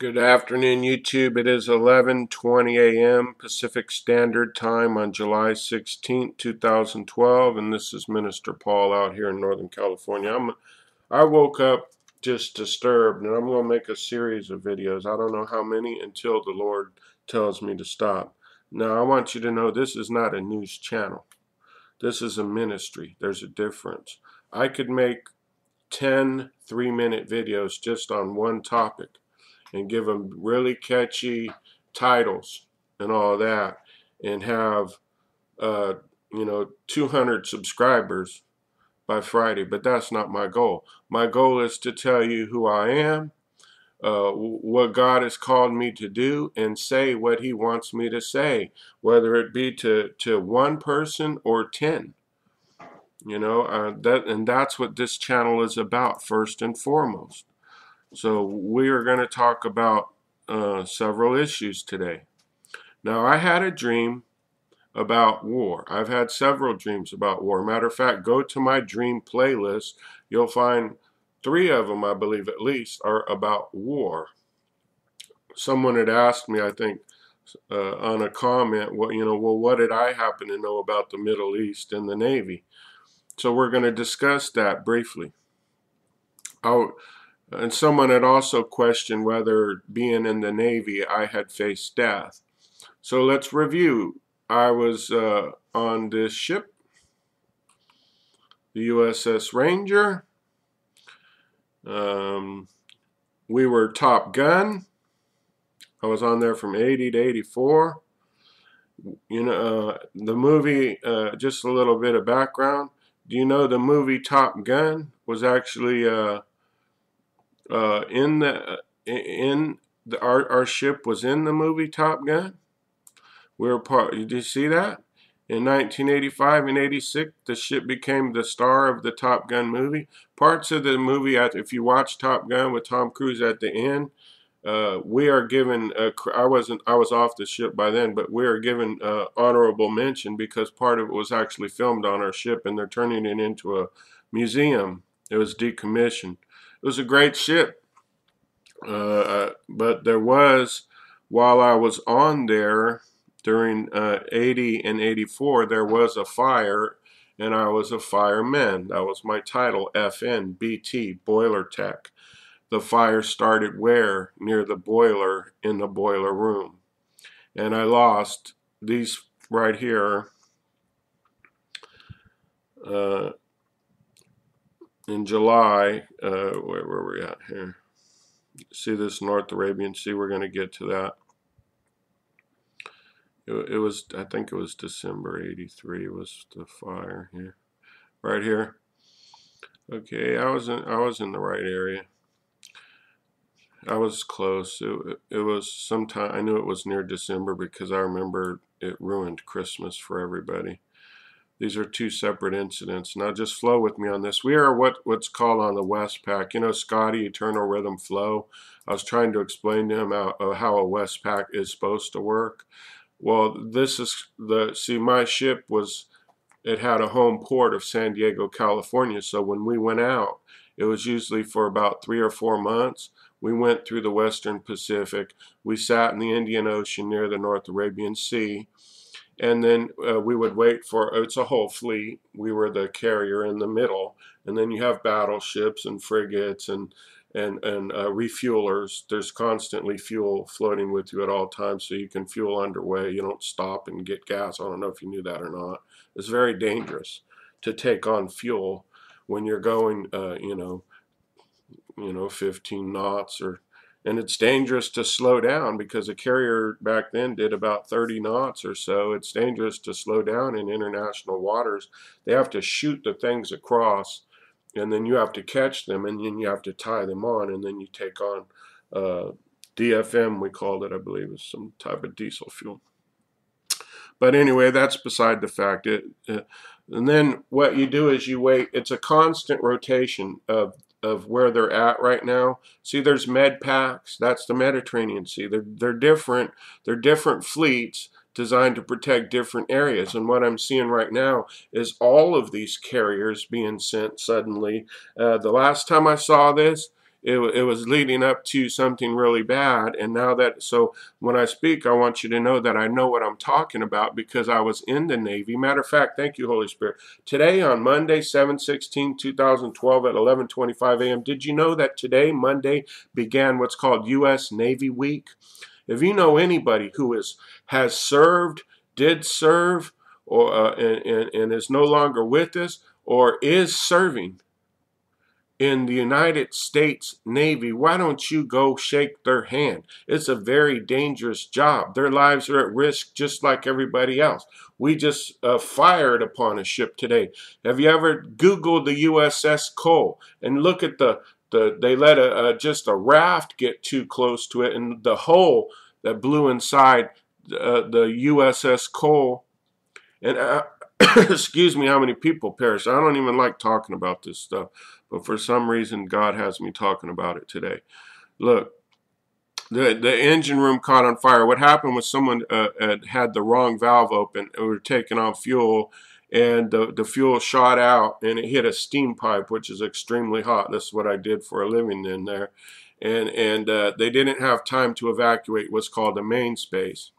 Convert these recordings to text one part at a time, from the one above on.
Good afternoon, YouTube. It is 11:20 a.m. Pacific Standard Time on July 16th, 2012, and this is Minister Paul out here in Northern California. I woke up just disturbed, and I'm going to make a series of videos. I don't know how many until the Lord tells me to stop. Now, I want you to know this is not a news channel. This is a ministry. There's a difference. I could make 10 3-minute videos just on one topic and give them really catchy titles and all that, and have 200 subscribers by Friday. But that's not my goal. My goal is to tell you who I am, what God has called me to do, and say what He wants me to say, whether it be to one person or 10. That's what this channel is about, first and foremost. So we are going to talk about several issues today. Now, I had a dream about war. I've had several dreams about war. Matter of fact, go to my dream playlist. You'll find 3 of them, I believe at least, are about war. Someone had asked me, I think, on a comment, what did I happen to know about the Middle East and the Navy? So we're going to discuss that briefly. And someone had also questioned whether being in the Navy I had faced death. So let's review. I was on this ship, the USS Ranger. We were Top Gun. I was on there from 80 to 84. The movie, just a little bit of background. Do you know the movie Top Gun was actually our ship was in the movie Top Gun. We were part. Did you see that? In 1985 and 86, the ship became the star of the Top Gun movie. Parts of the movie, if you watch Top Gun with Tom Cruise at the end, we are given. I was off the ship by then, but we are given honorable mention because part of it was actually filmed on our ship, and they're turning it into a museum. It was decommissioned. It was a great ship, but there was, while I was on there during 80 and 84, there was a fire, and I was a fireman. That was my title, FN, BT, Boiler Tech. The fire started where? Near the boiler in the boiler room. And I lost these right here in July. Where were we at here? See this North Arabian Sea? We're going to get to that. It was, I think it was December 83 was the fire here. Right here. Okay, I was in the right area. I was close. It was sometime. I knew it was near December because I remember it ruined Christmas for everybody. These are 2 separate incidents. Now just flow with me on this. We are what's called on the Westpac. You know, Scotty, Eternal Rhythm Flow. I was trying to explain to him how a Westpac is supposed to work. Well, this is my ship it had a home port of San Diego, California. So when we went out, it was usually for about 3 or 4 months. We went through the Western Pacific. We sat in the Indian Ocean near the North Arabian Sea. And then we would wait for, it's a whole fleet. We were the carrier in the middle. And then you have battleships and frigates and refuelers. There's constantly fuel floating with you at all times, so you can fuel underway. You don't stop and get gas. I don't know if you knew that or not. It's very dangerous to take on fuel when you're going, 15 knots and it's dangerous to slow down because a carrier back then did about 30 knots or so. It's dangerous to slow down in international waters. They have to shoot the things across, and then you have to catch them, and then you have to tie them on, and then you take on DFM, we called it, I believe, is some type of diesel fuel. But anyway, that's beside the fact. And then what you do is you wait. It's a constant rotation of where they're at right now. See, there's med packs. That's the Mediterranean Sea. They're different. They're different fleets designed to protect different areas. And what I'm seeing right now is all of these carriers being sent suddenly. The last time I saw this, it was leading up to something really bad. And now that, so when I speak, I want you to know that I know what I'm talking about because I was in the Navy. Matter of fact, thank you, Holy Spirit. Today on Monday, 7/16/2012 at 11:25 a.m., did you know that today, Monday, began what's called U.S. Navy Week? If you know anybody who has served, did serve, or and is no longer with us, or is serving in the United States Navy, why don't you go shake their hand? It's a very dangerous job. Their lives are at risk just like everybody else. We just fired upon a ship today. Have you ever Googled the USS Cole and look at they let just a raft get too close to it, and the hole that blew inside the USS Cole, and excuse me, how many people perished. I don't even like talking about this stuff, but for some reason, God has me talking about it today. Look, the engine room caught on fire. What happened was someone had the wrong valve open and we were taking on fuel, and the fuel shot out and it hit a steam pipe, which is extremely hot. This is what I did for a living in there. And they didn't have time to evacuate what's called a main space.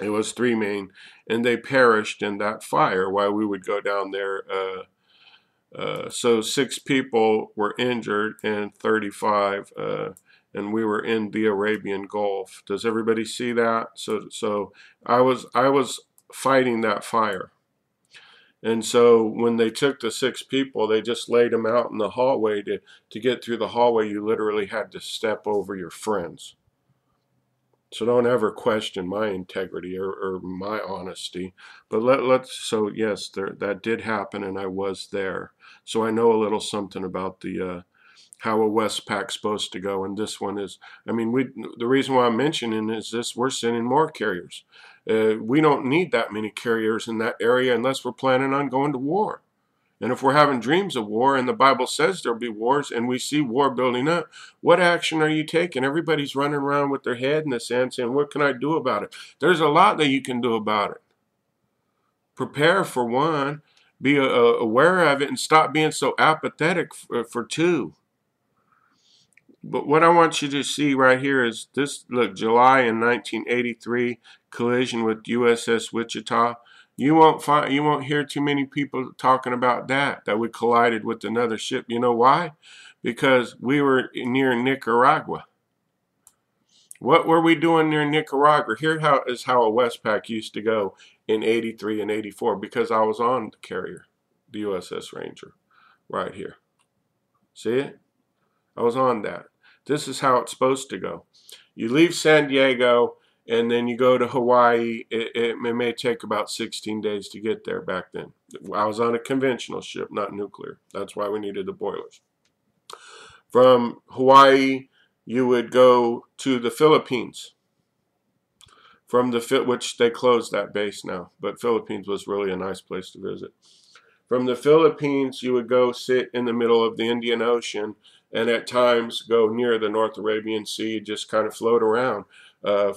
It was 3 main, and they perished in that fire while we would go down there. So 6 people were injured and 35, and we were in the Arabian Gulf. Does everybody see that? So I was fighting that fire. And so when they took the 6 people, they just laid them out in the hallway. To get through the hallway, you literally had to step over your friends. So don't ever question my integrity or my honesty. But so yes, that did happen, and I was there. So I know a little something about the how a Westpac's supposed to go. And this one is, I mean, the reason why I'm mentioning is this: we're sending more carriers. We don't need that many carriers in that area unless we're planning on going to war. And if we're having dreams of war, and the Bible says there'll be wars, and we see war building up, what action are you taking? Everybody's running around with their head in the sand saying, what can I do about it? There's a lot that you can do about it. Prepare for one, be aware of it, and stop being so apathetic for 2. But what I want you to see right here is this. Look, July in 1983, collision with USS Wichita. You won't hear too many people talking about that we collided with another ship. You know why? Because we were near Nicaragua. What were we doing near Nicaragua? Here is how a Westpac used to go in 83 and 84, because I was on the carrier, the USS Ranger, right here. See it? I was on that. This is how it's supposed to go. You leave San Diego, and then you go to Hawaii. It may take about 16 days to get there back then. I was on a conventional ship, not nuclear. That's why we needed the boilers. From Hawaii, you would go to the Philippines. Which they closed that base now, but Philippines was really a nice place to visit. From the Philippines, you would go sit in the middle of the Indian Ocean, and at times go near the North Arabian Sea, just kind of float around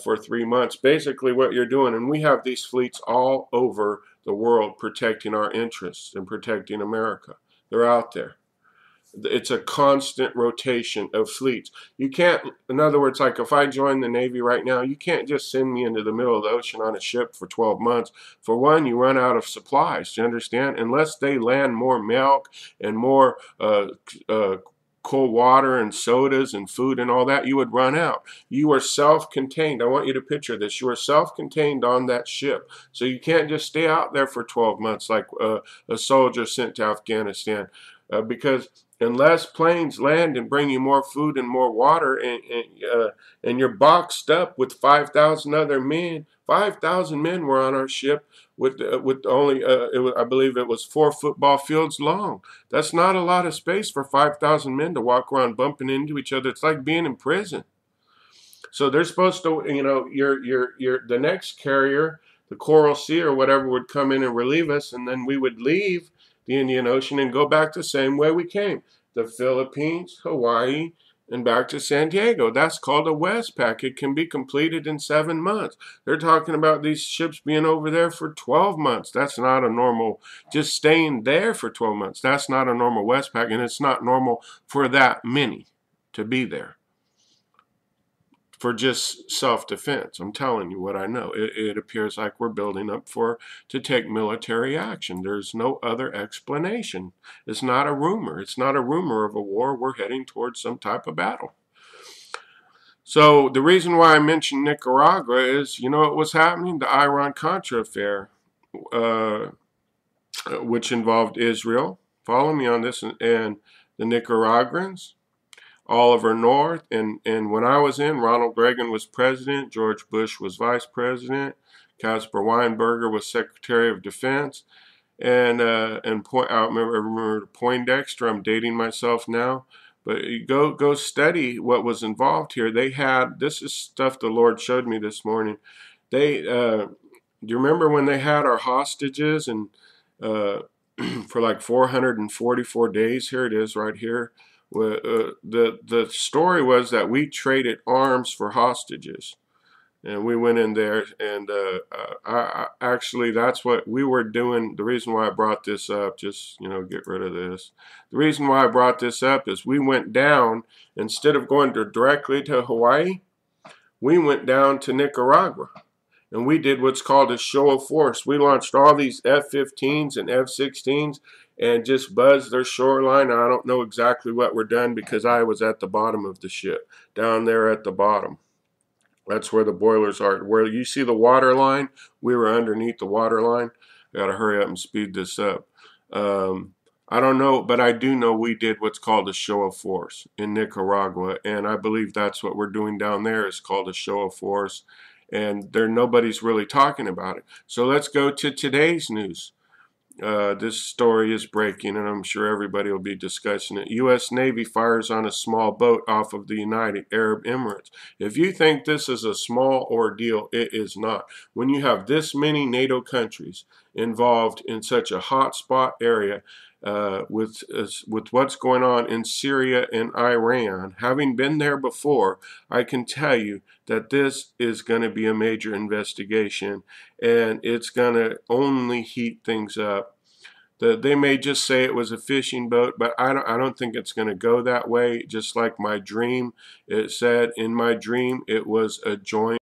for 3 months. Basically what you're doing, and we have these fleets all over the world protecting our interests and protecting America. They're out there. It's a constant rotation of fleets. You can't, in other words, like if I join the Navy right now, you can't just send me into the middle of the ocean on a ship for 12 months. For one, you run out of supplies, do you understand? Unless they land more milk and more cold water and sodas and food and all that, you would run out. You are self-contained. I want you to picture this. You are self-contained on that ship. So you can't just stay out there for 12 months like a soldier sent to Afghanistan. Because unless planes land and bring you more food and more water, and you're boxed up with 5,000 other men. 5,000 men were on our ship with only, I believe it was 4 football fields long. That's not a lot of space for 5,000 men to walk around bumping into each other. It's like being in prison. So they're supposed to, you know, the next carrier, the Coral Sea or whatever, would come in and relieve us, and then we would leave the Indian Ocean and go back the same way we came. The Philippines, Hawaii, and back to San Diego. That's called a Westpac. It can be completed in 7 months. They're talking about these ships being over there for 12 months. That's not a normal, just staying there for 12 months. That's not a normal Westpac, and it's not normal for that many to be there for just self-defense. I'm telling you what I know. It appears like we're building up to take military action. There's no other explanation. It's not a rumor. It's not a rumor of a war. We're heading towards some type of battle. So the reason why I mentioned Nicaragua is, you know what was happening? The Iran-Contra affair, which involved Israel. Follow me on this, and the Nicaraguans. Oliver North, and when I was in, Ronald Reagan was president, George Bush was vice president, Caspar Weinberger was Secretary of Defense, and I remember Poindexter. I'm dating myself now, but you go study what was involved here. They had, this is stuff the Lord showed me this morning. They do you remember when they had our hostages and for like 444 days? Here it is right here. The story was that we traded arms for hostages, and we went in there, and actually that's what we were doing. The reason why I brought this up, just get rid of this. The reason why I brought this up is we went down, instead of going directly to Hawaii, we went down to Nicaragua. And we did what's called a show of force. We launched all these F-15s and F-16s and just buzzed their shoreline. I don't know exactly what we're done because I was at the bottom of the ship, down there at the bottom. That's where the boilers are. Where you see the water line, we were underneath the water line. I got to hurry up and speed this up. I don't know, but I do know we did what's called a show of force in Nicaragua, and I believe that's what we're doing down there is called a show of force. And nobody's really talking about it. So let's go to today's news. This story is breaking, and I'm sure everybody will be discussing it. U.S. Navy fires on a small boat off of the United Arab Emirates. If you think this is a small ordeal, it is not. When you have this many NATO countries involved in such a hotspot area, with what's going on in Syria and Iran, having been there before, I can tell you that this is going to be a major investigation, and it's going to only heat things up. They may just say it was a fishing boat, but I don't think it's going to go that way. Just like my dream, it said in my dream it was a joint